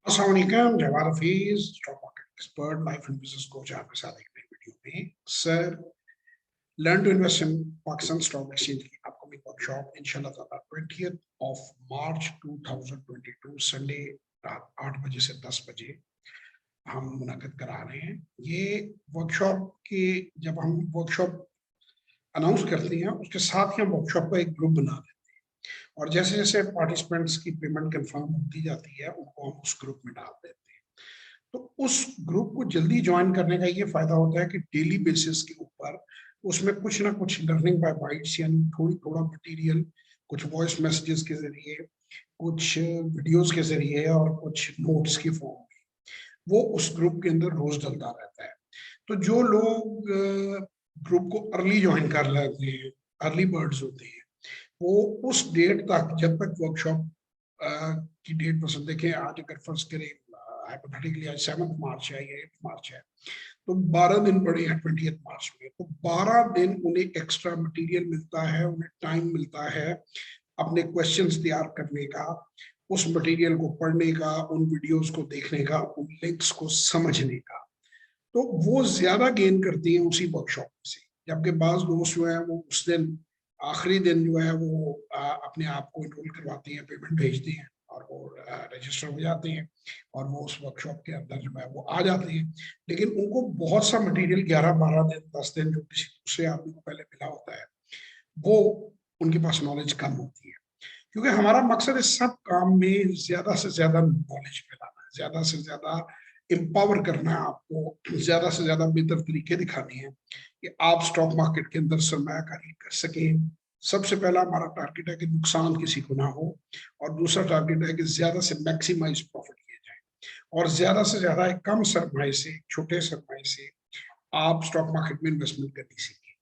अस्सलाम वालेकुम, Jawad Hafeez, stock market expert, life and business coach आपके साथ एक नई वीडियो में। Sir, learn to invest in Pakistan stock exchange की अपकमिंग वर्कशॉप इंशाल्लाह ताला 20th of March 2022 संडे रात 8 बजे से 10 बजे हम मुनक्किद करा रहे हैं। ये वर्कशॉप की जब हम वर्कशॉप अनाउंस करते हैं उसके साथ ही हम वर्कशॉप का एक ग्रुप बना देते हैं और जैसे जैसे पार्टिसिपेंट्स की पेमेंट कंफर्म होती जाती है उनको हम उस ग्रुप में डाल देते हैं। तो उस ग्रुप को जल्दी ज्वाइन करने का ये फायदा होता है कि डेली बेसिस के ऊपर उसमें कुछ ना कुछ लर्निंग बाय बाइट्स यानी थोड़ा मटेरियल, कुछ वॉइस मैसेजेस के जरिए, कुछ वीडियोस के जरिए और कुछ नोट्स की फॉर्म में वो उस ग्रुप के अंदर रोज डलता रहता है। तो जो लोग ग्रुप को अर्ली ज्वाइन कर लेते हैं, अर्ली बर्ड्स होते हैं, वो उस डेट तक जब तक वर्कशॉप की डेट पसंद देखें, आज अगर फर्ज करें हाइपोथेटिकली आज 7 मार्च है या 8 मार्च है, तो 12 दिन पड़े हैं 20 मार्च में, तो 12 दिन उन्हें एक्स्ट्रा मटेरियल मिलता है, उन्हें टाइम मिलता है अपने क्वेश्चंस तैयार करने का, उस मटेरियल को पढ़ने का, उन वीडियोस को देखने का, उन लिंक्स को समझने का। तो वो ज्यादा गेन करती हैं उसी वर्कशॉप से, जबकि बाज दोस्त जो है वो उस दिन आखिरी दिन जो है वो अपने आप को इनरोल करवाते हैं, पेमेंट भेजते हैं और वो रजिस्टर हो जाते हैं और वो उस वर्कशॉप के अंदर जो है वो आ जाते हैं। लेकिन उनको बहुत सा मटेरियल 11-12 दिन 10 दिन जो किसी दूसरे आदमी को पहले मिला होता है वो उनके पास नॉलेज कम होती है, क्योंकि हमारा मकसद इस सब काम में ज्यादा से ज्यादा नॉलेज फैलाना है, ज्यादा से ज्यादा एम्पावर करना है आपको, ज्यादा से ज्यादा बेहतर तरीके दिखाने हैं कि आप स्टॉक मार्केट के अंदर सरमायाकारी कर सकें। सबसे पहला हमारा टारगेट है कि नुकसान किसी को ना हो और दूसरा टारगेट है कि ज्यादा से मैक्सिमाइज प्रॉफिट किए जाए और ज्यादा से ज्यादा एक कम सरमाए से, छोटे सरमाए से आप स्टॉक मार्केट में इन्वेस्टमेंट करनी सीखें।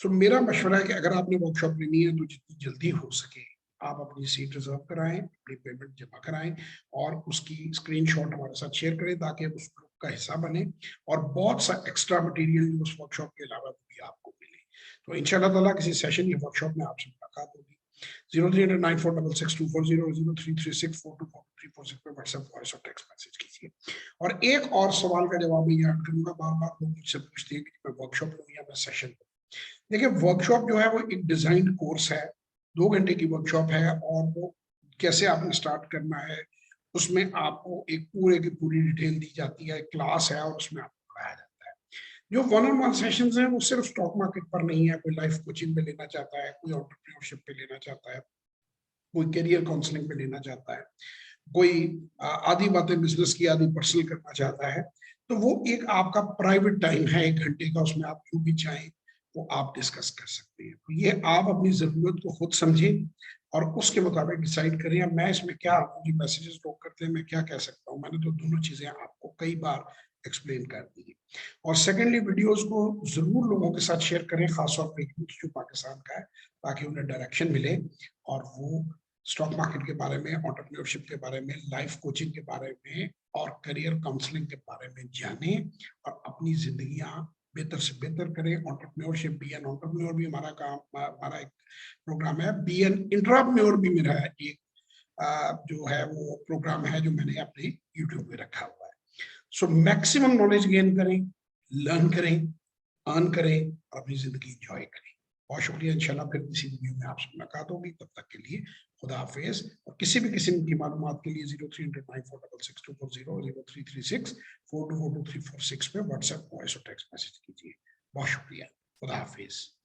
सो मेरा मशवरा है कि अगर आपने वर्कशॉप लेनी है तो जितनी जल्दी हो सके आप अपनी सीट रिजर्व कराएं, अपनी पेमेंट जमा कराएं और उसकी स्क्रीनशॉट हमारे साथ शेयर करें ताकि हम उस ग्रुप का हिस्सा बने और बहुत सा एक्स्ट्रा मटेरियल उस वर्कशॉप के अलावा भी आपको मिले। तो इंशाल्लाह ताला किसी सेशन या वर्कशॉप में आपसे मुलाकात होगी। 0309466240 0336424346 पे व्हाट्सएप वॉइस और टेक्स्ट मैसेज कीजिए। और एक और सवाल का जवाब मैं याद करूंगा, बार बार लोग मुझसे पूछते हैं कि मैं वर्कशॉप लूँ या मैं सेशन लूँ। देखिए, वर्कशॉप जो है वो एक डिजाइंड कोर्स है, 2 घंटे की वर्कशॉप है और वो कैसे आपने स्टार्ट करना है उसमें आपको एक पूरे की पूरी डिटेल दी जाती है, क्लास है और उसमें आपको पढ़ाया जाता है। जो वन ऑन वन सेशंस हैं वो सिर्फ स्टॉक मार्केट पर नहीं है, कोई लाइफ कोचिंग पे लेना चाहता है, कोई एंटरप्रेन्योरशिप पे लेना चाहता है, कोई करियर काउंसलिंग पे लेना चाहता है, कोई आधी बातें बिजनेस की आधी पर्सनल करना चाहता है, तो वो एक आपका प्राइवेट टाइम है 1 घंटे का, उसमें आप जो भी चाहें वो आप डिस्कस कर सकते हैं। तो ये आप अपनी जरूरत को खुद समझें और उसके मुताबिक डिसाइड करें अब मैं इसमें क्या, मुझे मैसेजेस लोग करते हैं मैं क्या कह सकता हूँ, मैंने तो दोनों चीजें आपको कई बार एक्सप्लेन कर दी है। और सेकेंडली, वीडियोस को जरूर लोगों के साथ शेयर करें, खासतौर पर जो पाकिस्तान का है, ताकि उन्हें डायरेक्शन मिले और वो स्टॉक मार्केट के बारे में, एंटरप्रेन्योरशिप के बारे में, लाइफ कोचिंग के बारे में और करियर काउंसलिंग के बारे में जाने और अपनी जिंदगियां बेहतर से बेहतर करें। एंटरप्रेन्योरशिप, बी एन एंटरप्रेन्योर भी हमारा काम, हमारा एक प्रोग्राम है, बी एन इंट्राप्रेन्योर भी मेरा है एक जो है वो प्रोग्राम है जो मैंने अपने यूट्यूब पे रखा हुआ है। सो मैक्सिमम नॉलेज गेन करें, लर्न करें, अर्न करें और अपनी जिंदगी इंजॉय करें। बहुत शुक्रिया, इंशाल्लाह फिर किसी वीडियो में आपसे मुलाकात होगी, तब तक के लिए खुदा हाफिज। और किसी भी किस्म की मालूमात के लिए 0309466240 033642423446 पे व्हाट्सएप वॉइस और टेक्स्ट मैसेज कीजिए। बहुत शुक्रिया, खुदा हाफिज।